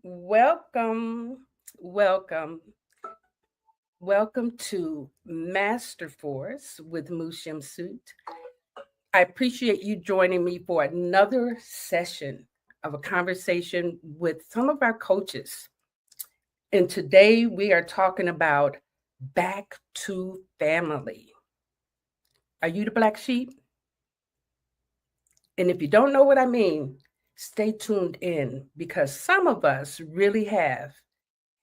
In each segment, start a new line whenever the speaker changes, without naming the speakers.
Welcome, welcome, welcome to Master Force with Shemsu-t. I appreciate you joining me for another session of a conversation with some of our coaches. And today we are talking about back to family. Are you the black sheep? And if you don't know what I mean, stay tuned in because some of us really have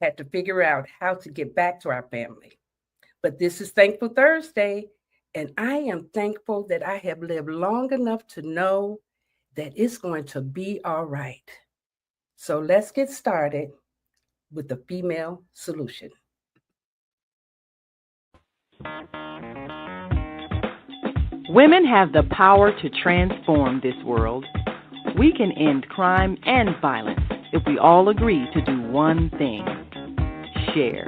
had to figure out how to get back to our family. But this is Thankful Thursday, and I am thankful that I have lived long enough to know that it's going to be all right. So let's get started with the female solution.
Women have the power to transform this world. We can end crime and violence if we all agree to do one thing: share.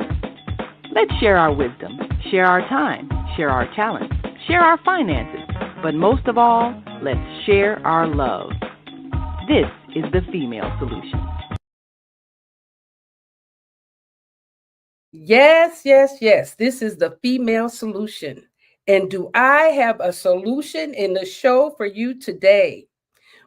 Let's share our wisdom, share our time, share our talents, share our finances, but most of all, let's share our love. This is the female solution.
Yes, yes, yes. This is the female solution. And do I have a solution in the show for you today?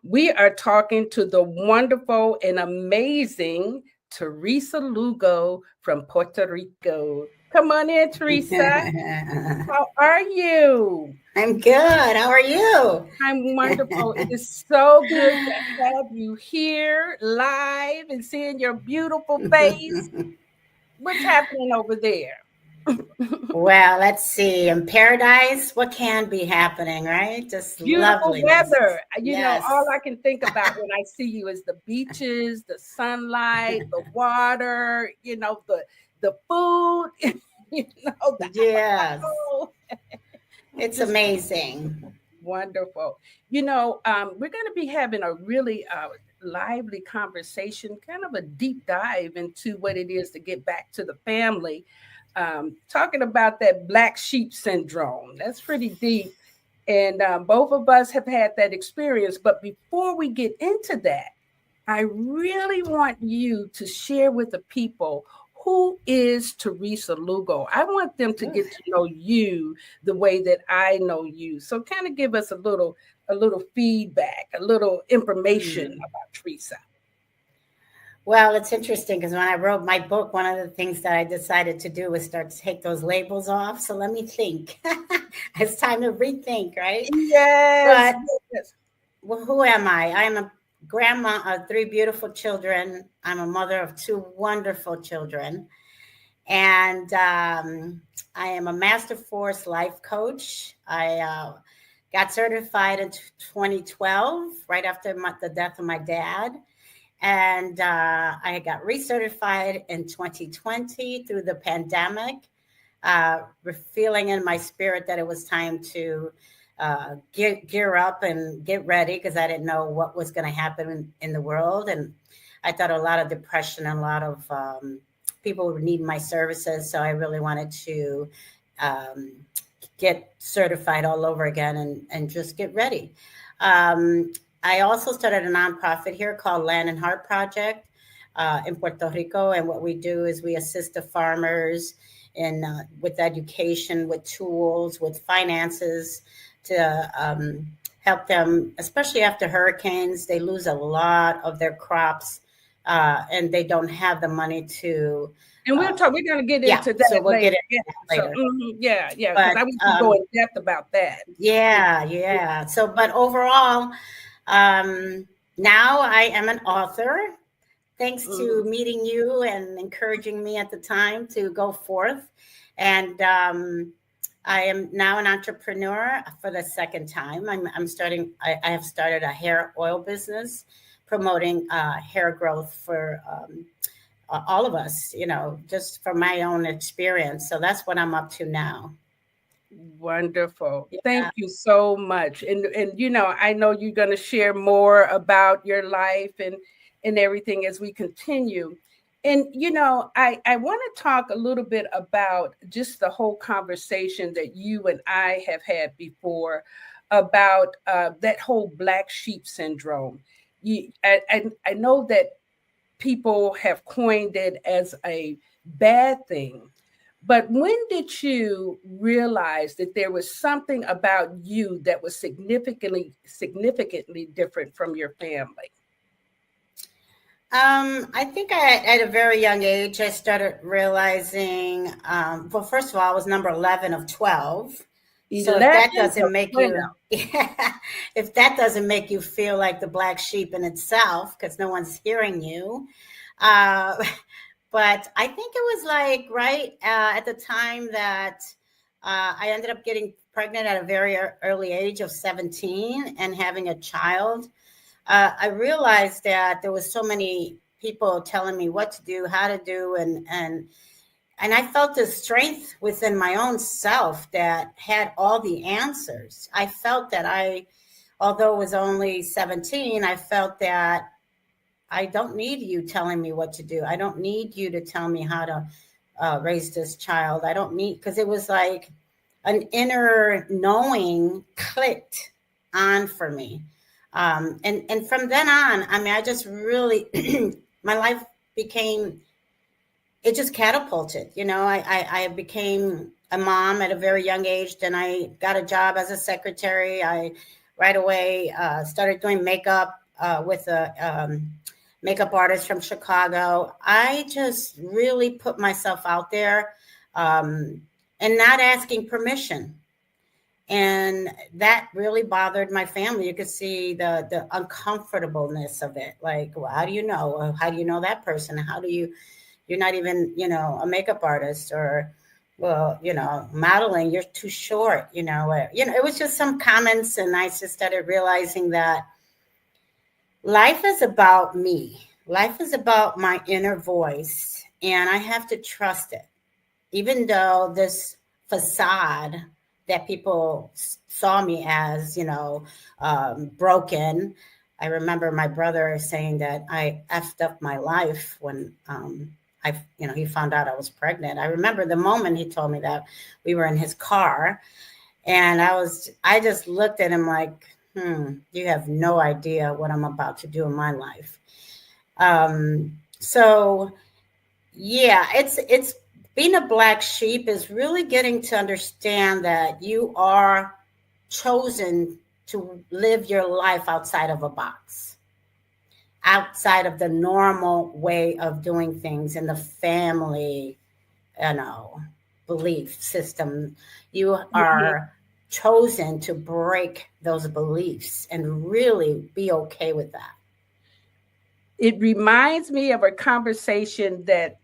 We are talking to the wonderful and amazing Teresa Lugo from Puerto Rico. Come on in, Teresa. How are you?
I'm good. How are you?
I'm wonderful. It is so good to have you here live and seeing your beautiful face. What's happening over there?
Well, let's see. In paradise, what can be happening, right? Just
Beautiful
loveliness.
weather.
Yes.
All I can think about when I see you is the beaches, the sunlight, the water, the food, the
Yes.
apple.
It's
Just
amazing.
wonderful. We're going to be having a really lively conversation, kind of a deep dive into what it is to get back to the family. Talking about that black sheep syndrome. That's pretty deep. And both of us have had that experience. But before we get into that, I really want you to share with the people who is Teresa Lugo. I want them to get to know you the way that I know you. So kind of give us a little feedback, a little information about Teresa.
Well, it's interesting because when I wrote my book, one of the things that I decided to do was start to take those labels off. So let me think. It's time to rethink, right?
Yes.
But well, who am I? I'm a grandma of three beautiful children. I'm a mother of two wonderful children. And I am a Master Force life coach. I got certified in 2012, right after the death of my dad. And I got recertified in 2020 through the pandemic, feeling in my spirit that it was time to gear up and get ready because I didn't know what was going to happen in the world. And I thought a lot of depression and a lot of people would need my services. So I really wanted to get certified all over again and just get ready. I also started a nonprofit here called Land and Heart Project in Puerto Rico. And what we do is we assist the farmers with education, with tools, with finances to help them, especially after hurricanes. They lose a lot of their crops and they don't have the money to.
And we're going to get into that
so we'll
later.
Get into later.
Yeah. Because I want to go in depth about that.
Yeah. So, but overall, now I am an author, thanks to meeting you and encouraging me at the time to go forth. And I am now an entrepreneur for the second time. I have started a hair oil business promoting hair growth for all of us, just from my own experience. So that's what I'm up to now.
Wonderful. Yeah. Thank you so much. And I know you're going to share more about your life and everything as we continue. And, I want to talk a little bit about just the whole conversation that you and I have had before about that whole black sheep syndrome. I know that people have coined it as a bad thing. But when did you realize that there was something about you that was significantly different from your family?
I think at a very young age, I started realizing, well, first of all, I was number 11 of 12. So if that
11
doesn't
of
make
12.
you, yeah, if that doesn't make you feel like the black sheep in itself, because no one's hearing you. Uh, but I think it was like right at the time that I ended up getting pregnant at a very early age of 17 and having a child. I realized that there was so many people telling me what to do, how to do, and I felt this strength within my own self that had all the answers. I felt that although it was only 17, I felt that I don't need you telling me what to do. I don't need you to tell me how to raise this child. I don't need, because it was like an inner knowing clicked on for me. And from then on, I mean, I just really, my life became, it just catapulted. I became a mom at a very young age. Then I got a job as a secretary. I right away started doing makeup with a makeup artist from Chicago. I just really put myself out there and not asking permission. And that really bothered my family. You could see the uncomfortableness of it. Like, well, how do you know? How do you know that person? You're not even, a makeup artist, or, well, modeling, you're too short, it was just some comments. And I just started realizing that life is about me. Life is about my inner voice, and I have to trust it. Even though this facade that people saw me as, broken. I remember my brother saying that I effed up my life when he found out I was pregnant. I remember the moment he told me that. We were in his car, and I just looked at him like, you have no idea what I'm about to do in my life. So yeah, it's being a black sheep is really getting to understand that you are chosen to live your life outside of a box, outside of the normal way of doing things in the family, belief system. You are chosen to break those beliefs and really be okay with that.
It reminds me of a conversation that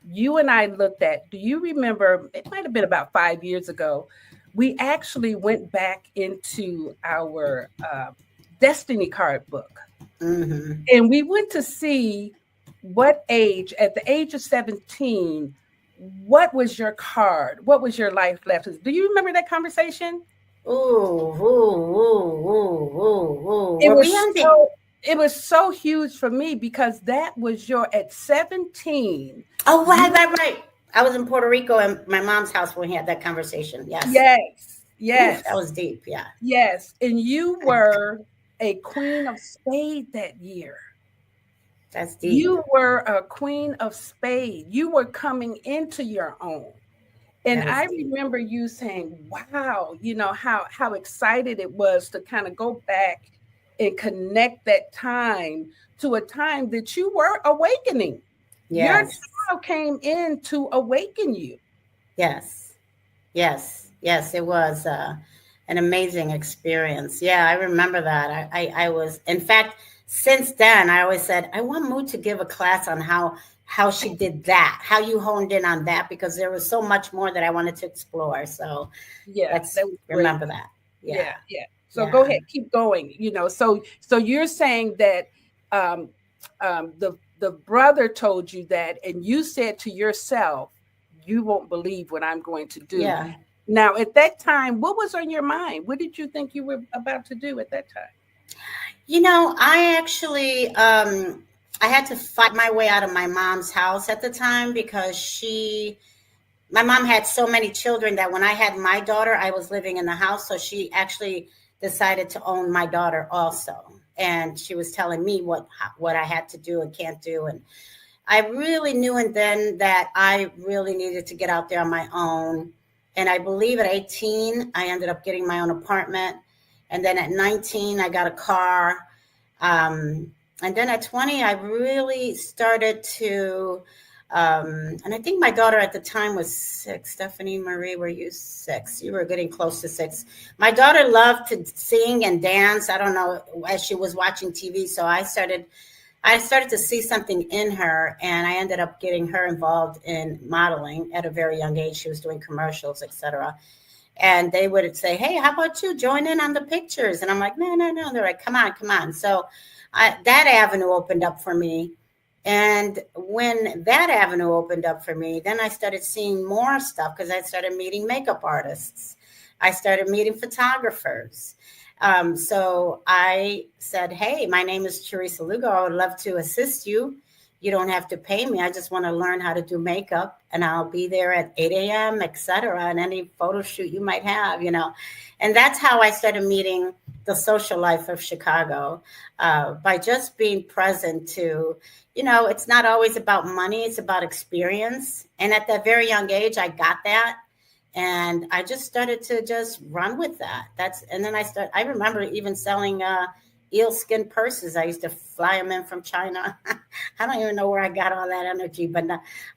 you and I looked at. Do you remember? It might have been about 5 years ago. We actually went back into our destiny card book, and we went to see what age, at the age of 17, what was your card? What was your life lessons? Do you remember that conversation?
Ooh, ooh, ooh, ooh, ooh, ooh.
It
Were we
was
on the?
so it was so huge for me because that was your at 17.
Oh, right. I was in Puerto Rico at my mom's house when we had that conversation. Yes. Ooh, that
Yes.
was deep. Yeah.
Yes. And you were a queen of spade that year.
That's deep.
You were a queen of spade. You were coming into your own. And
That is
I
deep.
remember you saying, wow, how excited it was to kind of go back and connect that time to a time that you were awakening. Your
Yes.
child came in to awaken you.
Yes. Yes. It was an amazing experience. Yeah, I remember that. I was, in fact, since then, I always said, I want Moo to give a class on how she did that, how you honed in on that, because there was so much more that I wanted to explore. So
Yeah,
let's
that was great.
remember that.
Yeah. So go
Yeah.
ahead, keep going. So you're saying that um, the brother told you that, and you said to yourself, "You won't believe what I'm going to do."
Yeah.
Now, at that time, what was on your mind? What did you think you were about to do at that time?
I actually I had to fight my way out of my mom's house at the time because my mom had so many children that when I had my daughter, I was living in the house. So she actually decided to own my daughter also. and she was telling me what I had to do and can't do. And I really knew and then that I really needed to get out there on my own. And I believe at 18, I ended up getting my own apartment. And then at 19, I got a car. And then at 20, I really started to, and I think my daughter at the time was 6. Stephanie Marie, were you 6? You were getting close to 6. My daughter loved to sing and dance. I don't know, as she was watching TV. So I started to see something in her, and I ended up getting her involved in modeling at a very young age. She was doing commercials, etc. And they would say, hey, how about you join in on the pictures? And I'm like, no. They're like, come on. So that avenue opened up for me. And when that avenue opened up for me, then I started seeing more stuff because I started meeting makeup artists. I started meeting photographers. So I said, hey, my name is Teresa Lugo. I would love to assist you. You don't have to pay me. I just want to learn how to do makeup, and I'll be there at 8 a.m., etc., and any photo shoot you might have, And that's how I started meeting the social life of Chicago, by just being present to, it's not always about money. It's about experience. And at that very young age, I got that. And I just started to just run with that. And then I remember even selling eel skin purses. I used to fly them in from China. I don't even know where I got all that energy, but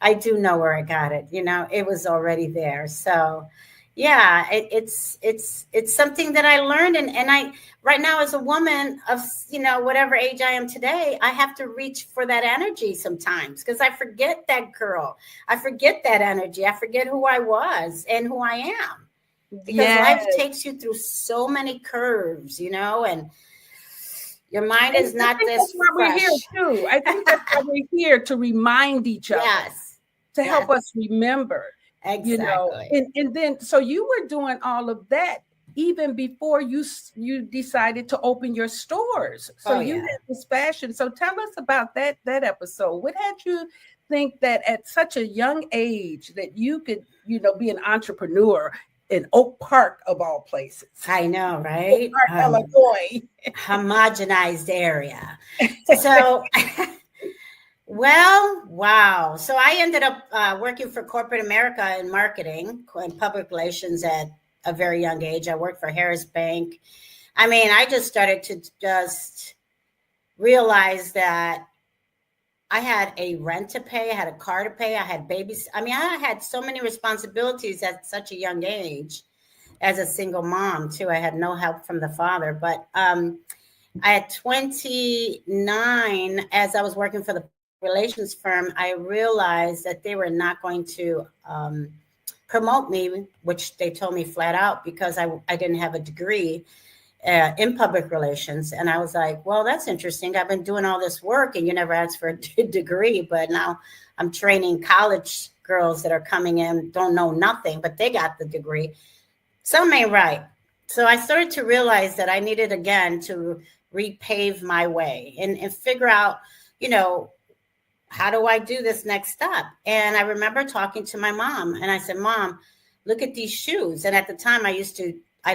I do know where I got it. It was already there. So yeah, it's something that I learned. And I, right now as a woman of, whatever age I am today, I have to reach for that energy sometimes because I forget that girl. I forget that energy. I forget who I was and who I am because life takes you through so many curves, and your mind is not this
that's why we're here too. I think that's why we're here, to remind each other, to help us remember.
Exactly.
And then, so you were doing all of that even before you decided to open your stores. So you had this passion. So tell us about that episode. What had you think that at such a young age that you could, be an entrepreneur in Oak Park of all places?
I know, right?
Oak Park, Illinois.
Homogenized area. So well, wow. So I ended up working for corporate America in marketing and public relations at a very young age. I worked for Harris Bank. I mean, I just started to just realize that I had a rent to pay. I had a car to pay. I had babies. I mean, I had so many responsibilities at such a young age as a single mom, too. I had no help from the father. But at 29, as I was working for the relations firm, I realized that they were not going to promote me, which they told me flat out because I didn't have a degree in public relations. And I was like, well, that's interesting. I've been doing all this work and you never asked for a degree, but now I'm training college girls that are coming in, don't know nothing, but they got the degree. Something ain't right. So I started to realize that I needed again to repave my way and figure out, how do I do this next step? And I remember talking to my mom and I said, Mom, look at these shoes. And at the time I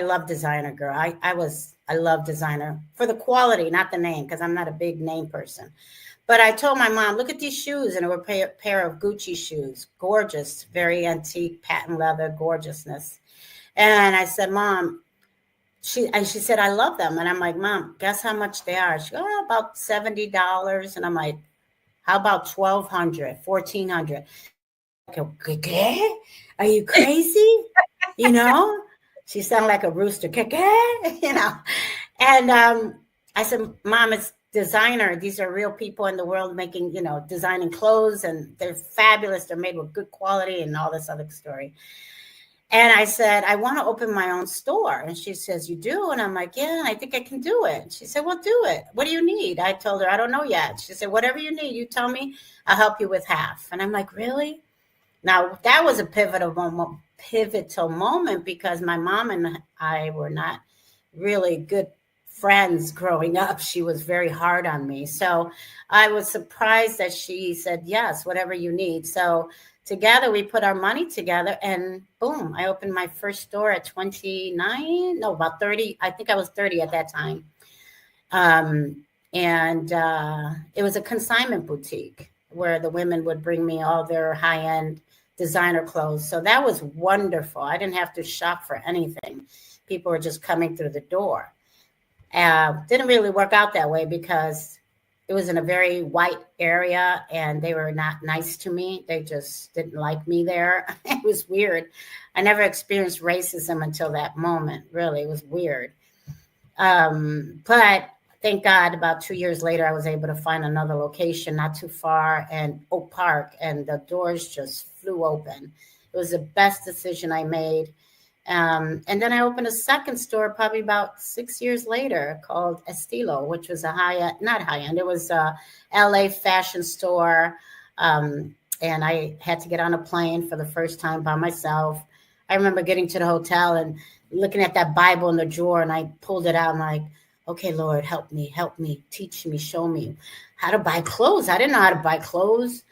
love designer, girl. I love designer for the quality, not the name, because I'm not a big name person. But I told my mom, look at these shoes. And it were a pair of Gucci shoes, gorgeous, very antique, patent leather, gorgeousness. And I said, Mom, she said, I love them. And I'm like, Mom, guess how much they are? She goes, oh, about $70. And I'm like, how about $1,200, $1,400? Okay, are you crazy? She sounded like a rooster. And I said, Mom, it's designer. These are real people in the world making, designing clothes, and they're fabulous. They're made with good quality and all this other story. And I said, I want to open my own store. And she says, you do? And I'm like, yeah, I think I can do it. She said, well, do it. What do you need? I told her, I don't know yet. She said, whatever you need, you tell me, I'll help you with half. And I'm like, really? Now, that was a pivotal moment because my mom and I were not really good friends growing up. She was very hard on me. So I was surprised that she said, yes, whatever you need. So together, we put our money together and boom, I opened my first store at 29, no, about 30. I think I was 30 at that time. And it was a consignment boutique where the women would bring me all their high-end designer clothes. So that was wonderful. I didn't have to shop for anything. People were just coming through the door. Didn't really work out that way because it was in a very white area and they were not nice to me. They just didn't like me there. It was weird. I never experienced racism until that moment. Really, it was weird. But thank God, about 2 years later, I was able to find another location not too far in Oak Park, and the doors just flew open. It was the best decision I made. And then I opened a second store probably about 6 years later called Estilo, which was not high-end. It was a LA fashion store. And I had to get on a plane for the first time by myself. I remember getting to the hotel and looking at that Bible in the drawer, and I pulled it out and like, okay, Lord, help me, teach me, show me how to buy clothes. I didn't know how to buy clothes.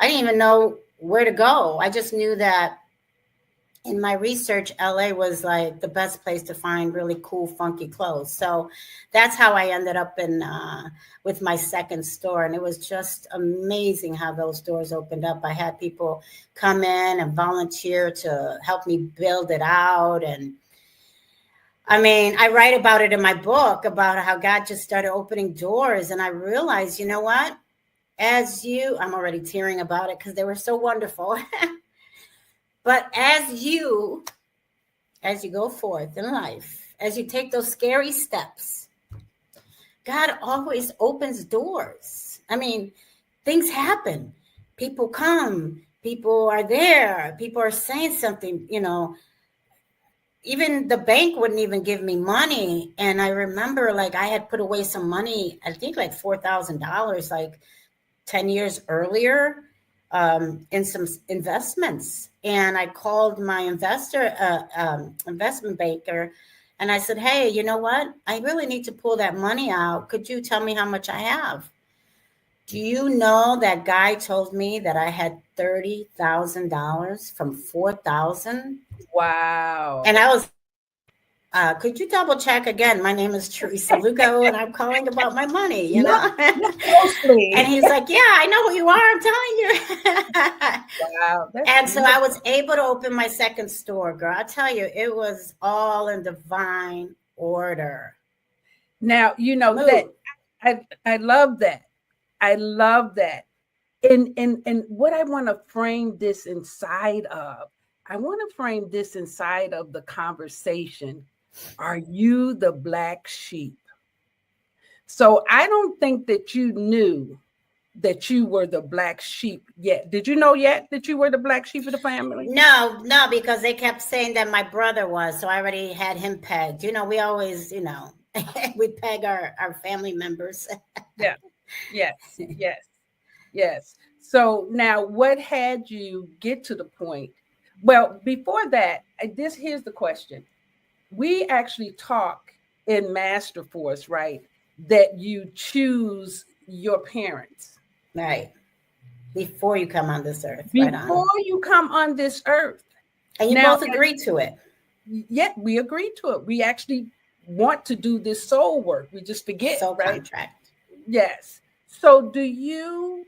I didn't even know where to go. I just knew that in my research, LA was like the best place to find really cool, funky clothes. So that's how I ended up with my second store. And it was just amazing how those doors opened up. I had people come in and volunteer to help me build it out. And I mean, I write about it in my book about how God just started opening doors. And I realized, you know what? I'm already tearing about it because they were so wonderful. But as you go forth in life, as you take those scary steps, God always opens doors. I mean, things happen. People come. People are there. People are saying something, Even the bank wouldn't even give me money. And I remember like I had put away some money, I think like $4,000, like 10 years earlier. In some investments. And I called my investment banker, and I said, hey, you know what? I really need to pull that money out. Could you tell me how much I have? Do you know that guy told me that I had $30,000 from 4,000?
Wow.
And I was, could you double check again? My name is Teresa Lugo, and I'm calling about my money,
Look closely.
And he's like, yeah, I know who you are. I'm telling you.
Wow.
And so I was able to open my second store, girl. I tell you, it was all in divine order.
Now, that I love that. I love that. And what I want to frame this inside of, the conversation. Are you the black sheep? So I don't think that you knew that you were the black sheep yet. Did you know yet that you were the black sheep of the family?
No, because they kept saying that my brother was. So I already had him pegged. We always, we peg our family members.
Yeah. Yes. So now what had you get to the point? Well, before that, here's the question. We actually talk in Masterforce, right? That you choose your parents.
Right. Before you come on this earth.
Before you come on this earth.
And you both agreed to it.
Yeah, we agreed to it. We actually want to do this soul work. We just forget,
soul
right?
Contract.
Yes. So do you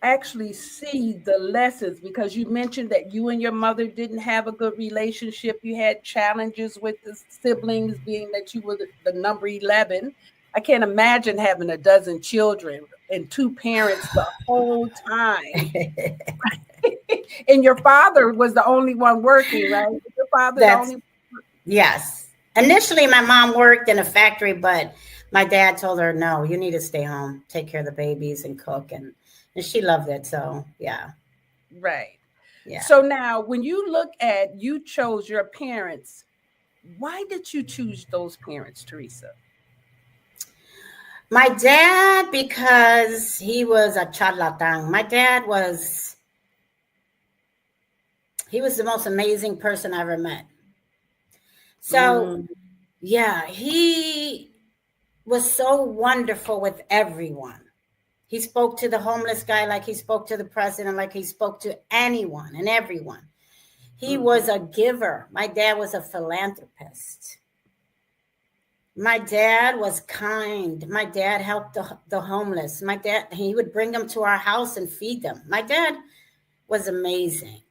actually see the lessons? Because you mentioned that you and your mother didn't have a good relationship. You had challenges with the siblings, being that you were the number 11. I can't imagine having a dozen children and two parents the whole time. And your father was the only one working, right? Your father the only.
Yes. Initially, my mom worked in a factory, but my dad told her, no, you need to stay home, take care of the babies and cook. And she loved it. So, yeah.
Right.
Yeah.
So now when you look at, you chose your parents, why did you choose those parents, Teresa?
My dad, because he was a charlatan. My dad was the most amazing person I ever met. So, yeah, he was so wonderful with everyone. He spoke to the homeless guy like he spoke to the president, like he spoke to anyone and everyone. He was a giver. My dad was a philanthropist. My dad was kind. My dad helped the homeless. My dad, he would bring them to our house and feed them. My dad was amazing.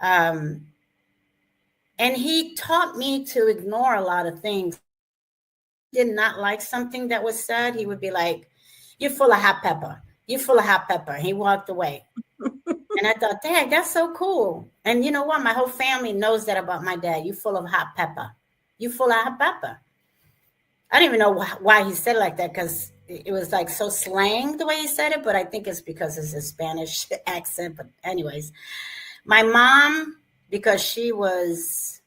And he taught me to ignore a lot of things. Did not like something that was said, he would be like, "You're full of hot pepper. You're full of hot pepper." He walked away. And I thought, dang, that's so cool. And you know what? My whole family knows that about my dad. You full of hot pepper. You full of hot pepper. I don't even know why he said it like that, because it was like so slang the way he said it, but I think it's because it's a Spanish accent. But anyways, my mom, because she was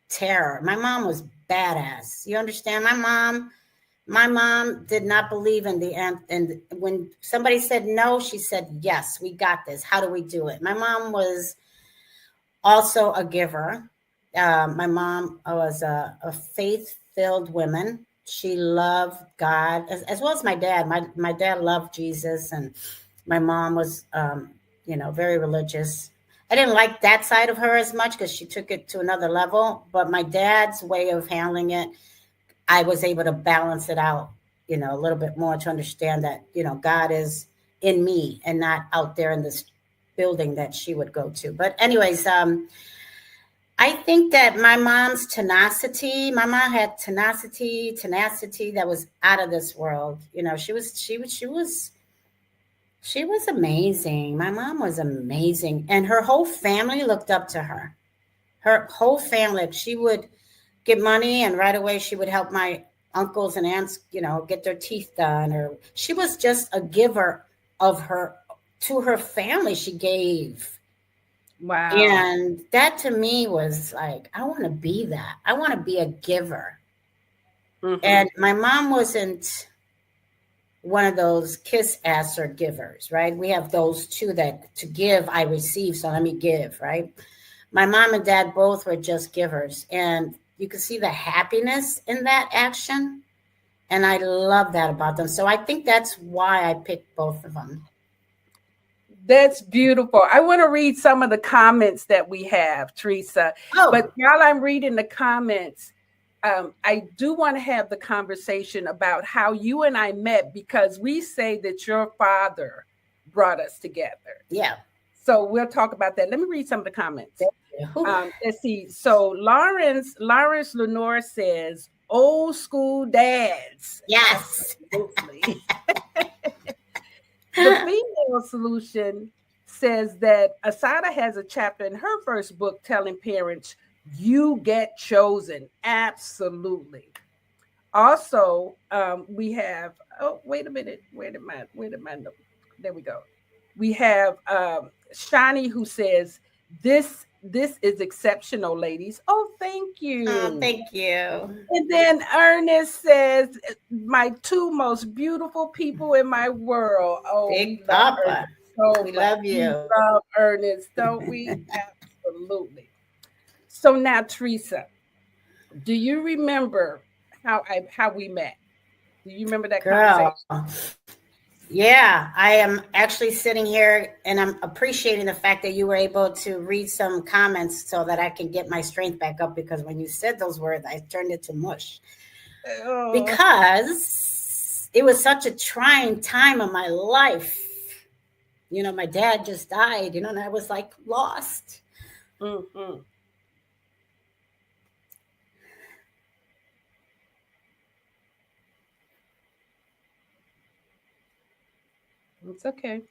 terror. My mom was badass. You understand? My mom did not believe in the end. And when somebody said no, she said, yes, we got this. How do we do it? My mom was also a giver. My mom was a faith-filled woman. She loved God, as well as my dad. My dad loved Jesus, and my mom was, very religious. I didn't like that side of her as much because she took it to another level. But my dad's way of handling it, I was able to balance it out, a little bit more, to understand that, God is in me and not out there in this building that she would go to. But anyways, I think that my mom had tenacity that was out of this world. She was amazing. My mom was amazing. And her whole family looked up to her. Her whole family, she would get money, and right away she would help my uncles and aunts, get their teeth done. Or she was just a giver to her family. She gave.
Wow.
And that to me was like, I want to be that. I want to be a giver. Mm-hmm. And my mom wasn't one of those kiss ass or givers, right? We have those two that to give, I receive, so let me give, right? My mom and dad both were just givers. And you can see the happiness in that action. And I love that about them. So I think that's why I picked both of them.
That's beautiful. I want to read some of the comments that we have, Teresa. Oh. But while I'm reading the comments, I do want to have the conversation about how you and I met, because we say that your father brought us together.
Yeah.
So we'll talk about that. Let me read some of the comments. Let's see. So Lawrence Lenore says, old school dads.
Yes.
Absolutely. The Female Solution says that Asada has a chapter in her first book telling parents, you get chosen. Absolutely. Also, we have, wait a minute. Where did my note? There we go. We have Shani, who says, this is exceptional, ladies. Oh, thank you.
Oh, thank you.
And then Ernest says, my two most beautiful people in my world. Oh,
Big Papa.
So
we love you.
We love Ernest, don't we? Absolutely. So now, Teresa, do you remember how we met? Do you remember that conversation?
Yeah, I am actually sitting here and I'm appreciating the fact that you were able to read some comments so that I can get my strength back up, because when you said those words, I turned it to mush. Because it was such a trying time of my life. My dad just died, and I was like lost.
Mm-hmm. It's okay.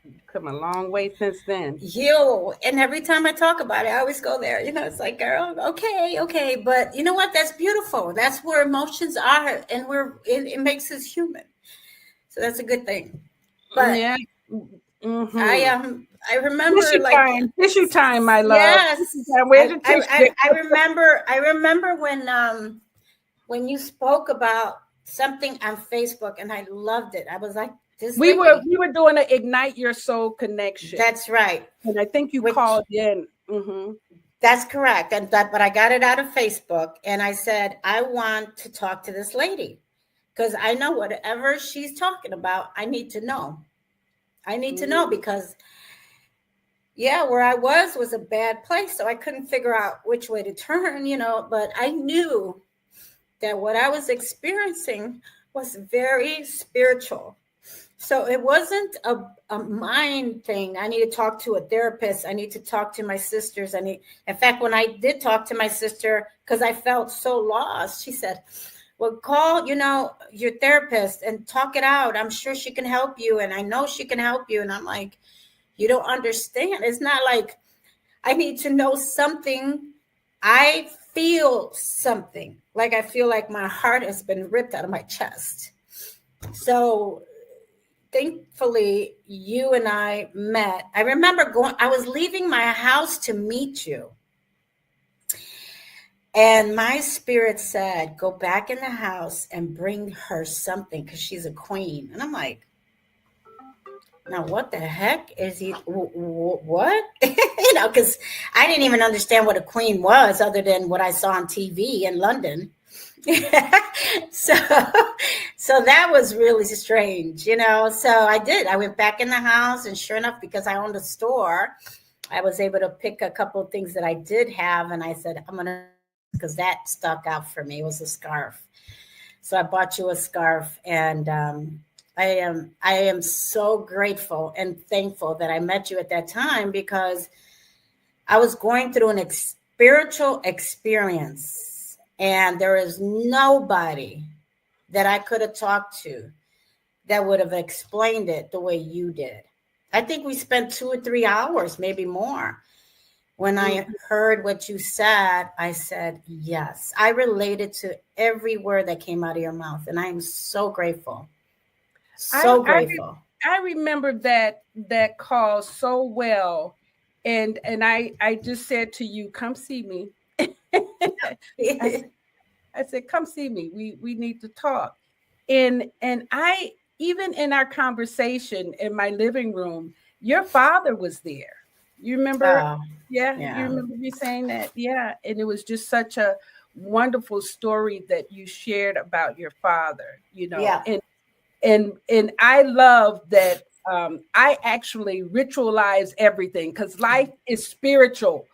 You've come a long way since then.
And every time I talk about it, I always go there. It's like, girl, okay. But you know what? That's beautiful. That's where emotions are, and it makes us human. So that's a good thing. But
yeah. Mm-hmm.
I remember
tissue time, my love.
Yes. I remember when you spoke about something on Facebook, and I loved it. I was like,
we were doing an Ignite Your Soul connection.
That's right.
And I think you called in. Mm-hmm.
That's correct. But I got it out of Facebook, and I said, I want to talk to this lady, because I know whatever she's talking about, I need to know. I need to know, because yeah, where I was a bad place. So I couldn't figure out which way to turn, but I knew that what I was experiencing was very spiritual. So it wasn't a mind thing. I need to talk to a therapist. I need to talk to my sisters. In fact, when I did talk to my sister, because I felt so lost, she said, well, call, your therapist and talk it out. I'm sure she can help you. And I know she can help you. And I'm like, you don't understand. It's not like I need to know something. I feel something. Like I feel like my heart has been ripped out of my chest. So thankfully, you and I met. I remember I was leaving my house to meet you. And my spirit said, go back in the house and bring her something because she's a queen. And I'm like, now what the heck is he? What? Because I didn't even understand what a queen was other than what I saw on TV in London. so that was really strange, so I went back in the house, and sure enough, because I owned a store, I was able to pick a couple of things that I did have, and I said, because that stuck out for me. It was a scarf. So I bought you a scarf, and I am so grateful and thankful that I met you at that time, because I was going through an spiritual experience. And there is nobody that I could have talked to that would have explained it the way you did. I think we spent 2 or 3 hours, maybe more. When I heard what you said, I said, yes. I related to every word that came out of your mouth. And I am so grateful. So grateful.
I remember that call so well. And I just said to you, come see me. I said, come see me. We need to talk. And I, even in our conversation in my living room, your father was there. You remember? Yeah. You remember me saying that? Yeah. And it was just such a wonderful story that you shared about your father,
Yeah.
And I love that. I actually ritualize everything because life is spiritual.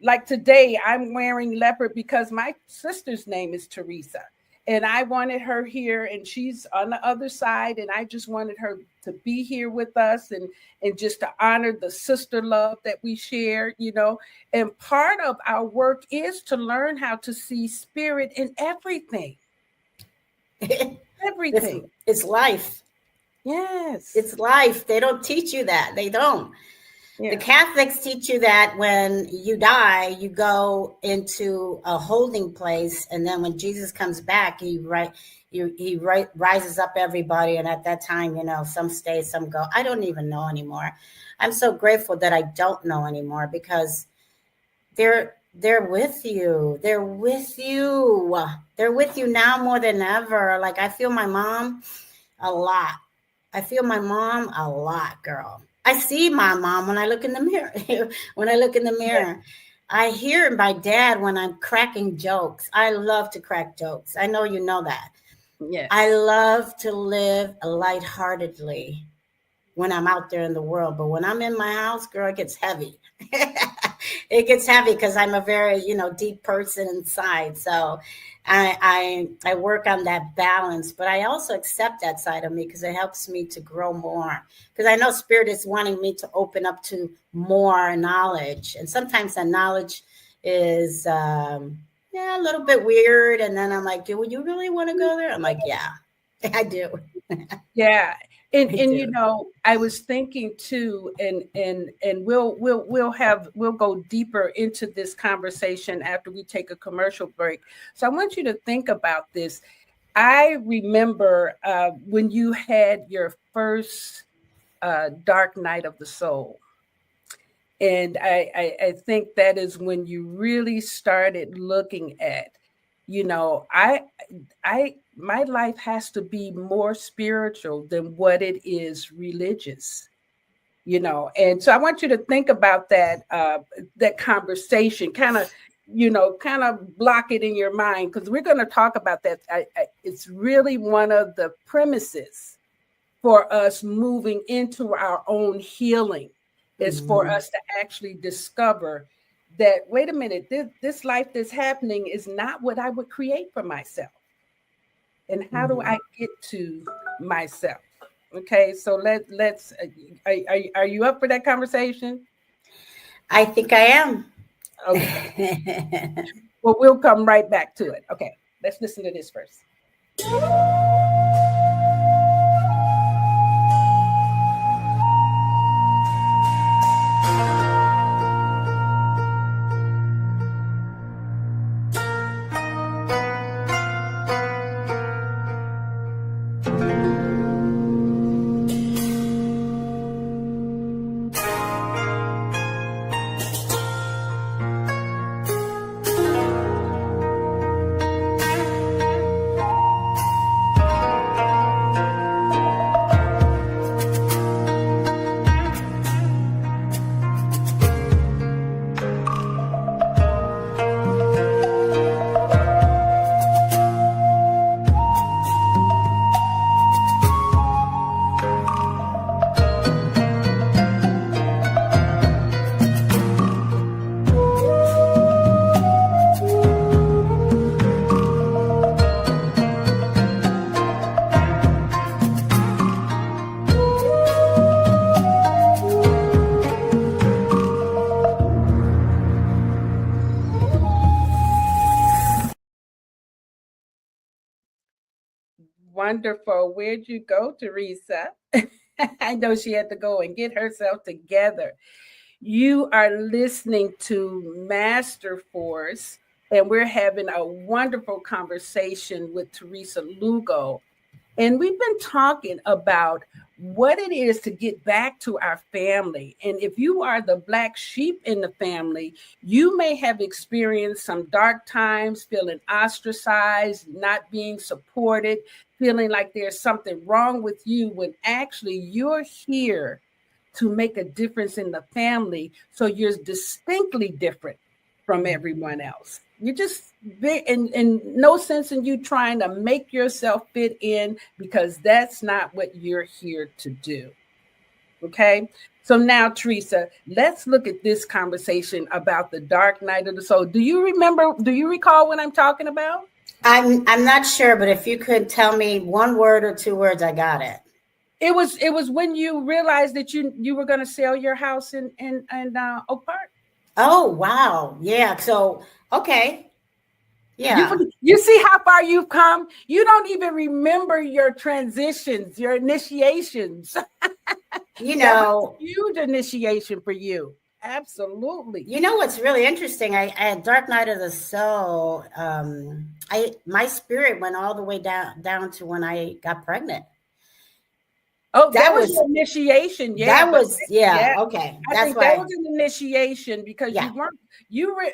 Like today, I'm wearing leopard because my sister's name is Teresa, and I wanted her here, and she's on the other side, and I just wanted her to be here with us, and just to honor the sister love that we share, And part of our work is to learn how to see spirit in everything. Everything.
It's life.
Yes.
It's life. They don't teach you that. They don't. Yeah. The Catholics teach you that when you die, you go into a holding place. And then when Jesus comes back, he rises up everybody. And at that time, some stay, some go. I don't even know anymore. I'm so grateful that I don't know anymore, because they're with you. They're with you. They're with you now more than ever. Like, I feel my mom a lot. I feel my mom a lot, girl. I see my mom when I look in the mirror. I hear my dad when I'm cracking jokes. I love to crack jokes. I know you know that.
Yes.
I love to live lightheartedly when I'm out there in the world. But when I'm in my house, girl, it gets heavy. It gets heavy because I'm a very, deep person inside. So I work on that balance, but I also accept that side of me because it helps me to grow more. Because I know Spirit is wanting me to open up to more knowledge. And sometimes that knowledge is, a little bit weird. And then I'm like, do you really want to go there? I'm like, yeah, I do.
Yeah. And I was thinking too, and we'll go deeper into this conversation after we take a commercial break. So I want you to think about this. I remember when you had your first dark night of the soul. And I think that is when you really started looking at, my life has to be more spiritual than what it is religious, And so I want you to think about that conversation, kind of block it in your mind, because we're going to talk about that. It's really one of the premises for us moving into our own healing, is for us to actually discover that, wait a minute, this life that's happening is not what I would create for myself. And how do I get to myself? Okay, so let's are you up for that conversation?
I think I am.
Okay. Well, we'll come right back to it. Okay, let's listen to this first. Wonderful. Where'd you go, Teresa? I know she had to go and get herself together. You are listening to Master Force, and we're having a wonderful conversation with Teresa Lugo. And we've been talking about what it is to get back to our family. And if you are the black sheep in the family, you may have experienced some dark times, feeling ostracized, not being supported, feeling like there's something wrong with you when actually you're here to make a difference in the family. So you're distinctly different from everyone else. You just, and no sense in you trying to make yourself fit in, because that's not what you're here to do. Okay. So now, Teresa, let's look at this conversation about the dark night of the soul. Do you recall what I'm talking about?
I'm not sure, but if you could tell me one word or two words, I got it.
It was when you realized that you were going to sell your house in Oak Park.
Oh, wow. Yeah. So, okay. Yeah.
You see how far you've come? You don't even remember your transitions, your initiations.
You know,
that was a huge initiation for you. Absolutely.
You know what's really interesting? I had Dark Night of the Soul. My spirit went all the way down to when I got pregnant.
Oh, that was your initiation. Yeah.
That was, yeah. Okay.
I think that was an initiation, because you were,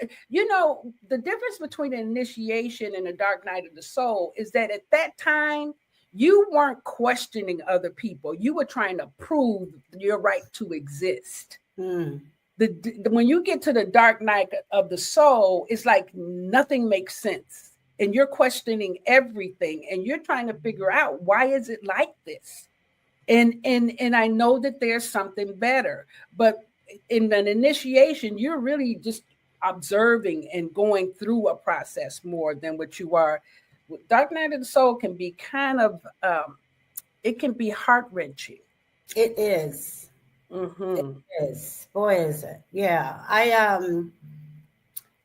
the difference between an initiation and a dark night of the soul is that at that time, you weren't questioning other people. You were trying to prove your right to exist. When you get to the dark night of the soul, it's like nothing makes sense. And you're questioning everything. And you're trying to figure out, why is it like this? And I know that there's something better, but in an initiation, you're really just observing and going through a process more than what you are. Dark Night of the Soul can be kind of, it can be heart-wrenching.
It is. It is. Boy, is it. Yeah.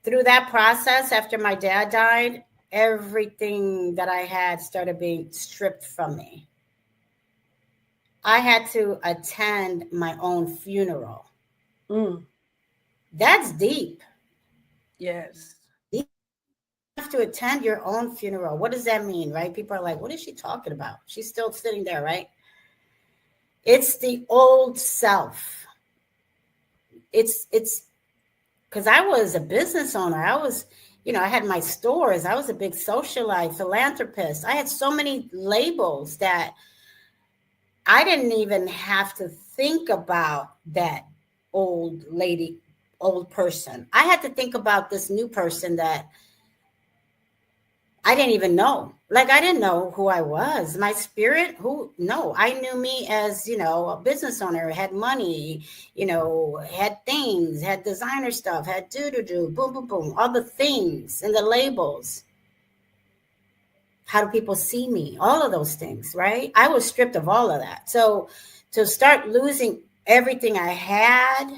Through that process, after my dad died, everything that I had started being stripped from me. I had to attend my own funeral. That's deep.
Yes.
You have to attend your own funeral. What does that mean, right? People are like, what is she talking about? She's still sitting there, right? It's the old self. It's because I was a business owner. I was, I had my stores. I was a big socialite, philanthropist. I had so many labels that I didn't even have to think about that old person. I had to think about this new person that I didn't even know. Like, I didn't know who I was. My spirit, no, I knew me as, a business owner, had money, had things, had designer stuff, had do, boom, boom, boom, all the things and the labels. How do people see me? All of those things, right? I was stripped of all of that. So to start losing everything I had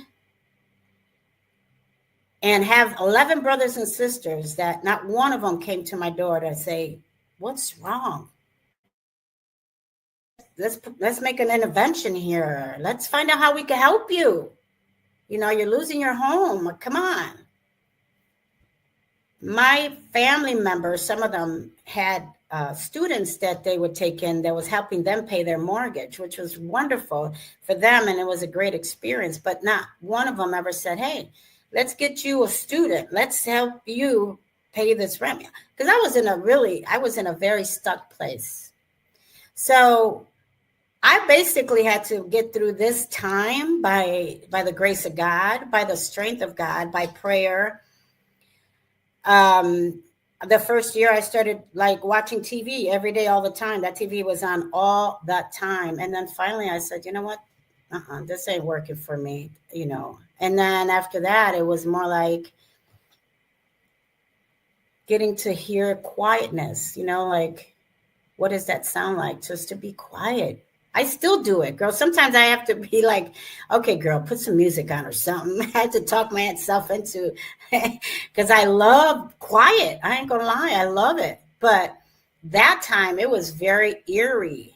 and have 11 brothers and sisters that not one of them came to my door to say, what's wrong? Let's make an intervention here. Let's find out how we can help you. You're losing your home. Come on. My family members, some of them had students that they would take in that was helping them pay their mortgage, which was wonderful for them. And it was a great experience. But not one of them ever said, hey, let's get you a student. Let's help you pay this rent. Because I was in a very stuck place. So I basically had to get through this time by the grace of God, by the strength of God, by prayer. The first year I started like watching TV every day, all the time. That TV was on all that time. And then finally I said, you know what? This ain't working for me, And then after that, it was more like getting to hear quietness, like, what does that sound like? Just to be quiet. I still do it, girl. Sometimes I have to be like, okay, girl, put some music on or something. I had to talk myself into, because I love quiet. I ain't gonna lie, I love it. But that time it was very eerie,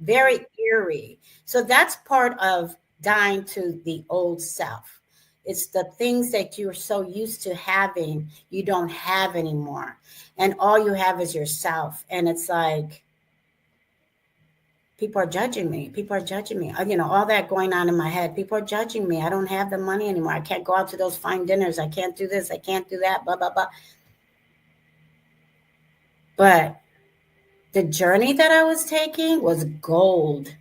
very eerie. So that's part of dying to the old self. It's the things that you're so used to having, you don't have anymore. And all you have is yourself. And it's like, people are judging me. People are judging me. All that going on in my head. People are judging me. I don't have the money anymore. I can't go out to those fine dinners. I can't do this. I can't do that. Blah, blah, blah. But the journey that I was taking was gold.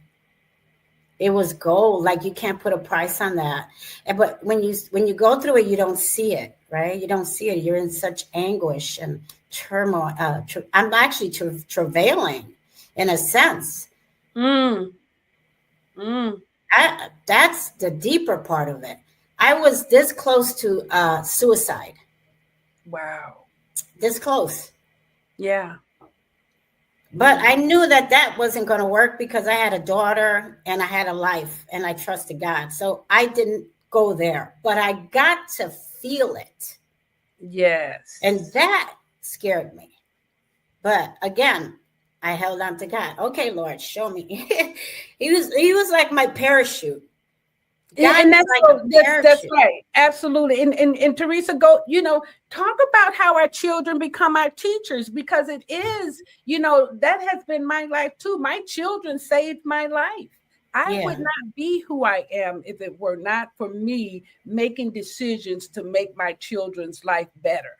It was gold. Like, you can't put a price on that. But when you go through it, you don't see it, right? You don't see it. You're in such anguish and turmoil. I'm actually travailing in a sense. That's the deeper part of it. I was this close to suicide.
Wow.
This close.
Yeah.
But I knew that wasn't going to work because I had a daughter and I had a life and I trusted God. So I didn't go there, but I got to feel it.
Yes.
And that scared me. But again, I held on to God. Okay, Lord, show me. He was like my parachute.
And that's right. Absolutely. And Teresa, talk about how our children become our teachers, because it is, that has been my life too. My children saved my life. I would not be who I am if it were not for me making decisions to make my children's life better.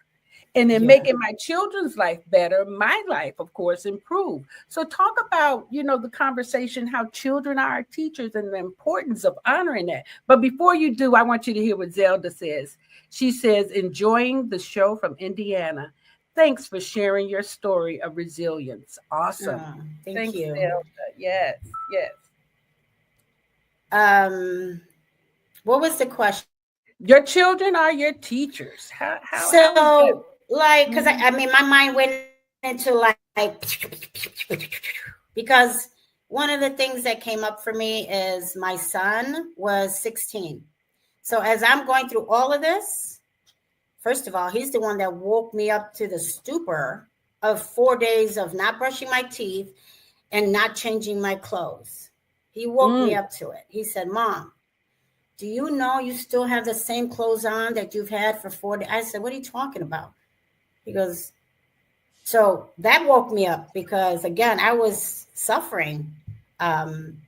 And in making my children's life better, my life, of course, improved. So talk about, the conversation, how children are our teachers and the importance of honoring that. But before you do, I want you to hear what Zelda says. She says, enjoying the show from Indiana. Thanks for sharing your story of resilience. Awesome.
Thank you.
Zelda. Yes.
What was the question?
Your children are your teachers.
Because my mind went into like, because one of the things that came up for me is my son was 16. So as I'm going through all of this, first of all, he's the one that woke me up to the stupor of 4 days of not brushing my teeth and not changing my clothes. He woke me up to it. He said, Mom, do you know you still have the same clothes on that you've had for 4 days? I said, what are you talking about? He goes, so that woke me up because, again, I was suffering. Didn't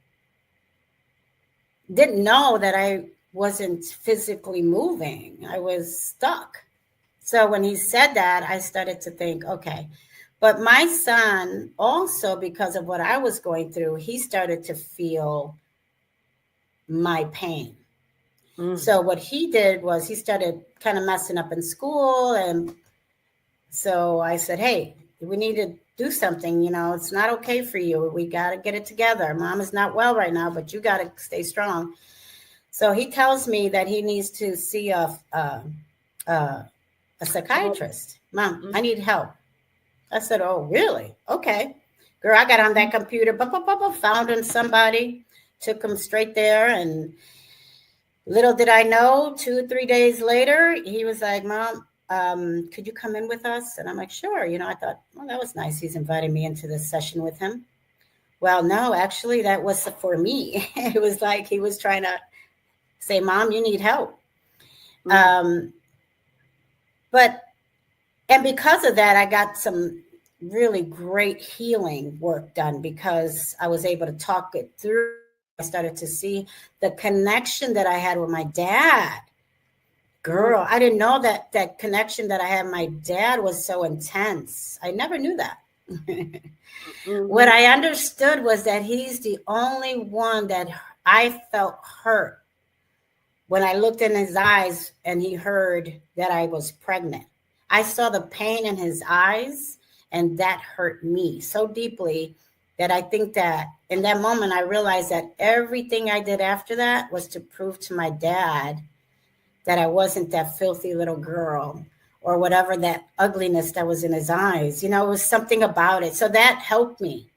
know that I wasn't physically moving. I was stuck. So when he said that, I started to think, okay. But my son also, because of what I was going through, he started to feel my pain. So what he did was he started kind of messing up in school. And so I said, hey, we need to do something. It's not okay for you. We got to get it together. Mom is not well right now, but you got to stay strong. So he tells me that he needs to see a psychiatrist. Mom, I need help. I said, oh, really? Okay. Girl, I got on that computer, found him somebody, took him straight there. And little did I know, 2-3 days later, he was like, Mom, could you come in with us? And I'm like, sure. I thought, well, that was nice. He's inviting me into this session with him. Well, no, actually, that was for me. It was like he was trying to say, Mom, you need help. And because of that, I got some really great healing work done because I was able to talk it through. I started to see the connection that I had with my dad. Girl, I didn't know that connection that I had with my dad was so intense. I never knew that. What I understood was that he's the only one that I felt hurt when I looked in his eyes and he heard that I was pregnant. I saw the pain in his eyes, and that hurt me so deeply that I think that in that moment, I realized that everything I did after that was to prove to my dad that I wasn't that filthy little girl or whatever, that ugliness that was in his eyes. It was something about it. So that helped me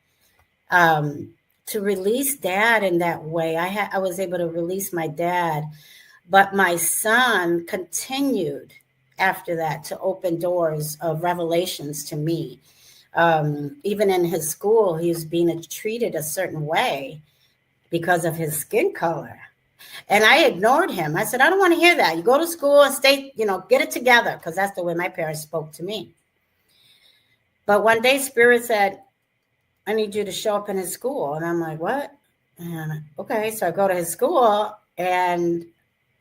to release dad in that way. I was able to release my dad, but my son continued after that to open doors of revelations to me. Even in his school, he was being treated a certain way because of his skin color. And I ignored him. I said, I don't want to hear that. You go to school and stay, get it together, because that's the way my parents spoke to me. But one day Spirit said, I need you to show up in his school. And I'm like, what? And okay. So I go to his school and